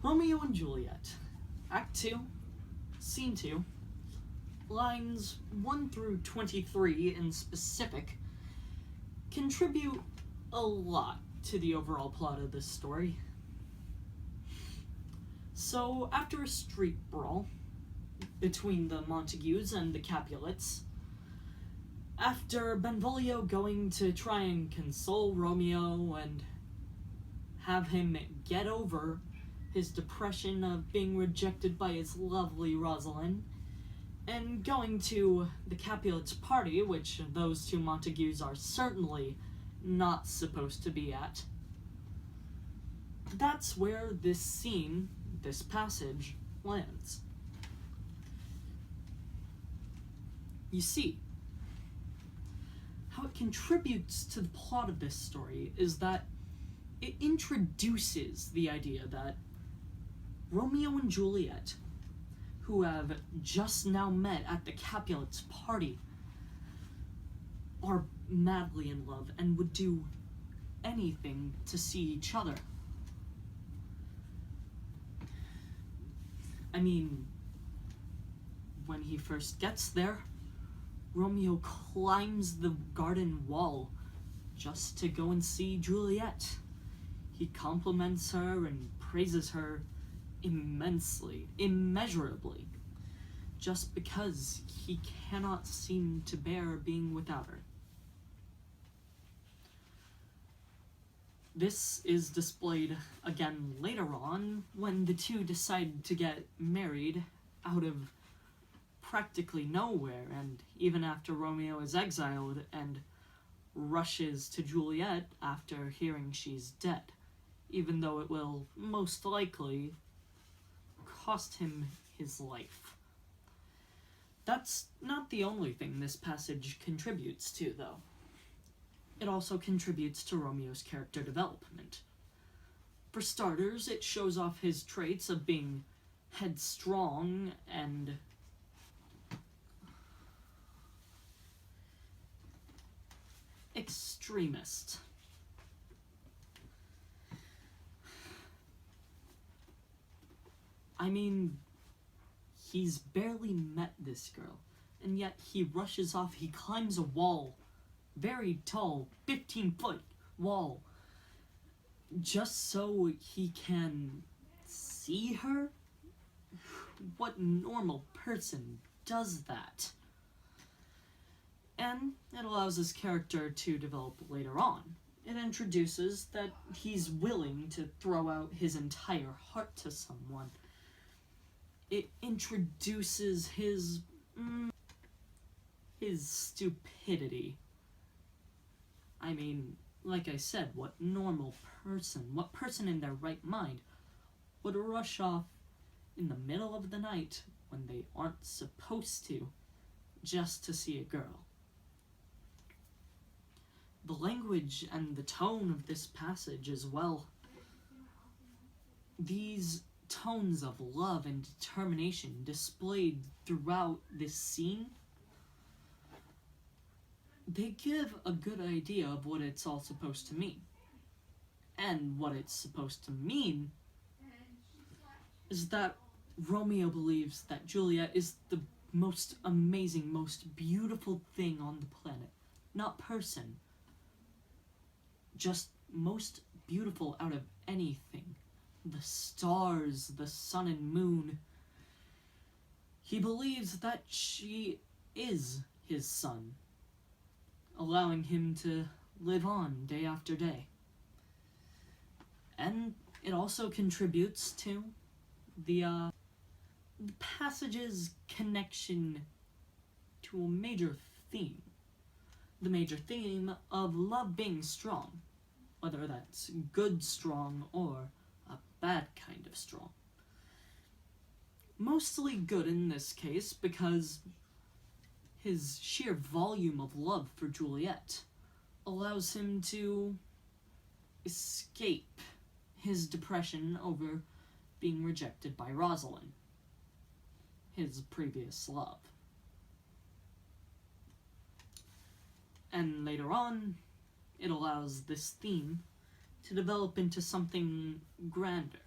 Romeo and Juliet, Act 2, Scene 2, lines 1 through 23 in specific, contribute a lot to the overall plot of this story. So, after a street brawl between the Montagues and the Capulets, after Benvolio going to try and console Romeo and have him get over his depression of being rejected by his lovely Rosalind, and going to the Capulets' party, which those two Montagues are certainly not supposed to be at, that's where this scene, this passage, lands. You see, how it contributes to the plot of this story is that it introduces the idea that Romeo and Juliet, who have just now met at the Capulets' party, are madly in love and would do anything to see each other. I mean, when he first gets there, Romeo climbs the garden wall just to go and see Juliet. He compliments her and praises her immensely, immeasurably, just because he cannot seem to bear being without her. This is displayed again later on when the two decide to get married out of practically nowhere, and even after Romeo is exiled and rushes to Juliet after hearing she's dead, even though it will most likely cost him his life. That's not the only thing this passage contributes to, though. It also contributes to Romeo's character development. For starters, it shows off his traits of being headstrong and extremist. I mean, he's barely met this girl, and yet he rushes off, he climbs a wall, very tall, 15-foot wall, just so he can see her? What normal person does that? And it allows his character to develop later on. It introduces that he's willing to throw out his entire heart to someone. It introduces his stupidity. I mean, like I said, what normal person, what person in their right mind would rush off in the middle of the night when they aren't supposed to, just to see a girl? The language and the tone of this passage as well, these tones of love and determination displayed throughout this scene, they give a good idea of what it's all supposed to mean. And what it's supposed to mean is that Romeo believes that Juliet is the most amazing, most beautiful thing on the planet. Not person. Just most beautiful out of anything. The stars, the sun and moon. He believes that she is his son, allowing him to live on day after day. And it also contributes to the passage's connection to a major theme. The major theme of love being strong, whether that's good strong or a bad kind of strong. Mostly good in this case because his sheer volume of love for Juliet allows him to escape his depression over being rejected by Rosalind, his previous love. And later on, it allows this theme to develop into something grander.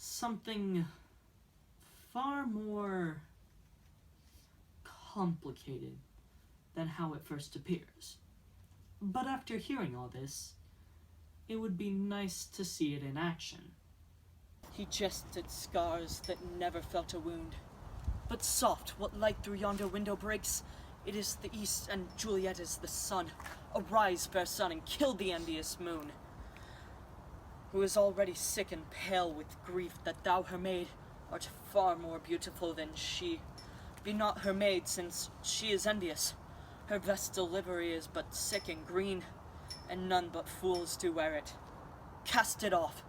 something far more complicated than how it first appears. But after hearing all this, it would be nice to see it in action. He jests at scars that never felt a wound. But soft, what light through yonder window breaks? It is the east, and Juliet is the sun. Arise, fair sun, and kill the envious moon, who is already sick and pale with grief that thou, her maid, art far more beautiful than she. Be not her maid, since she is envious. Her vestal livery is but sick and green, and none but fools do wear it. Cast it off.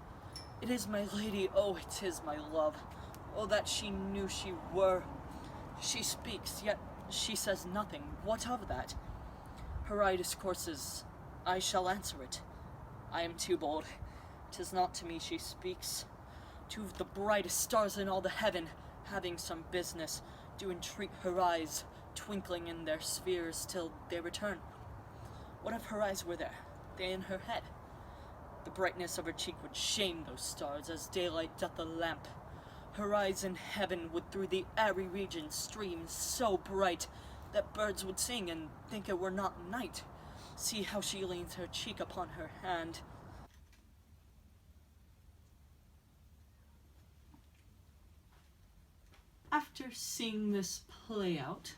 It is my lady, oh, it is my love. Oh, that she knew she were. She speaks, yet she says nothing. What of that? Her eye discourses, I shall answer it. I am too bold. 'Tis not to me she speaks. To the brightest stars in all the heaven, having some business, do entreat her eyes, twinkling in their spheres till they return. What if her eyes were there, they in her head? The brightness of her cheek would shame those stars, as daylight doth a lamp. Her eyes in heaven would through the airy region stream so bright, that birds would sing and think it were not night. See how she leans her cheek upon her hand. After seeing this play out,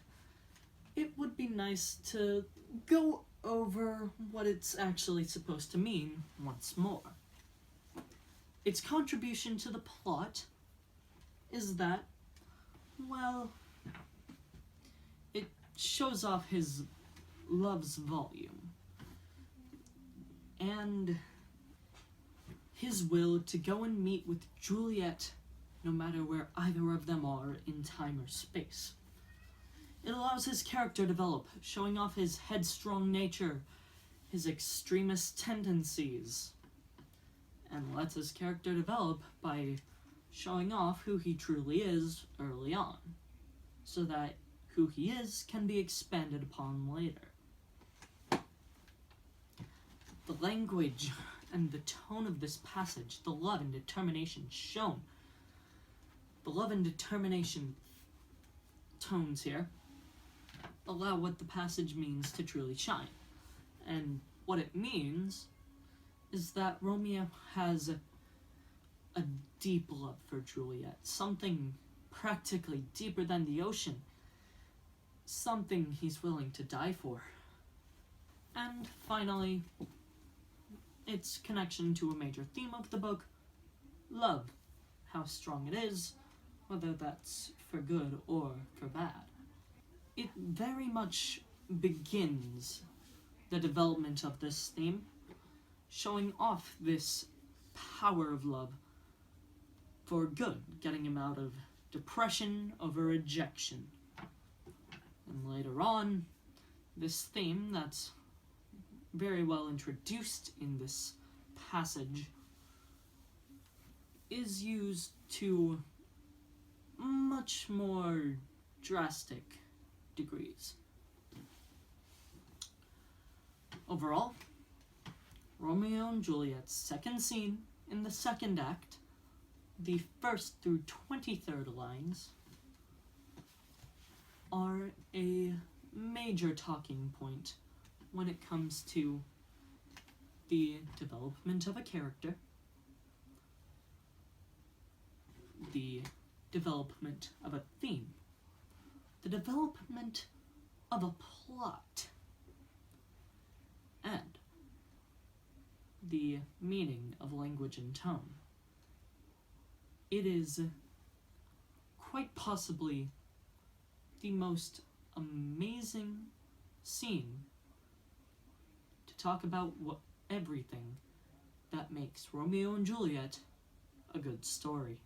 it would be nice to go over what it's actually supposed to mean once more. Its contribution to the plot is that, well, it shows off his love's volume and his will to go and meet with Juliet no matter where either of them are in time or space. It allows his character to develop, showing off his headstrong nature, his extremist tendencies, and lets his character develop by showing off who he truly is early on, so that who he is can be expanded upon later. The language and the tone of this passage, the love and determination shown, the love and determination tones here allow what the passage means to truly shine. And what it means is that Romeo has a deep love for Juliet, something practically deeper than the ocean, something he's willing to die for. And finally, its connection to a major theme of the book, love, how strong it is, whether that's for good or for bad. It very much begins the development of this theme, showing off this power of love for good, getting him out of depression over rejection. And later on, this theme that's very well introduced in this passage is used to much more drastic degrees. Overall, Romeo and Juliet's second scene in the second act, the 1st through 23rd lines, are a major talking point when it comes to the development of a character, the development of a theme, the development of a plot, and the meaning of language and tone. It is quite possibly the most amazing scene to talk about everything that makes Romeo and Juliet a good story.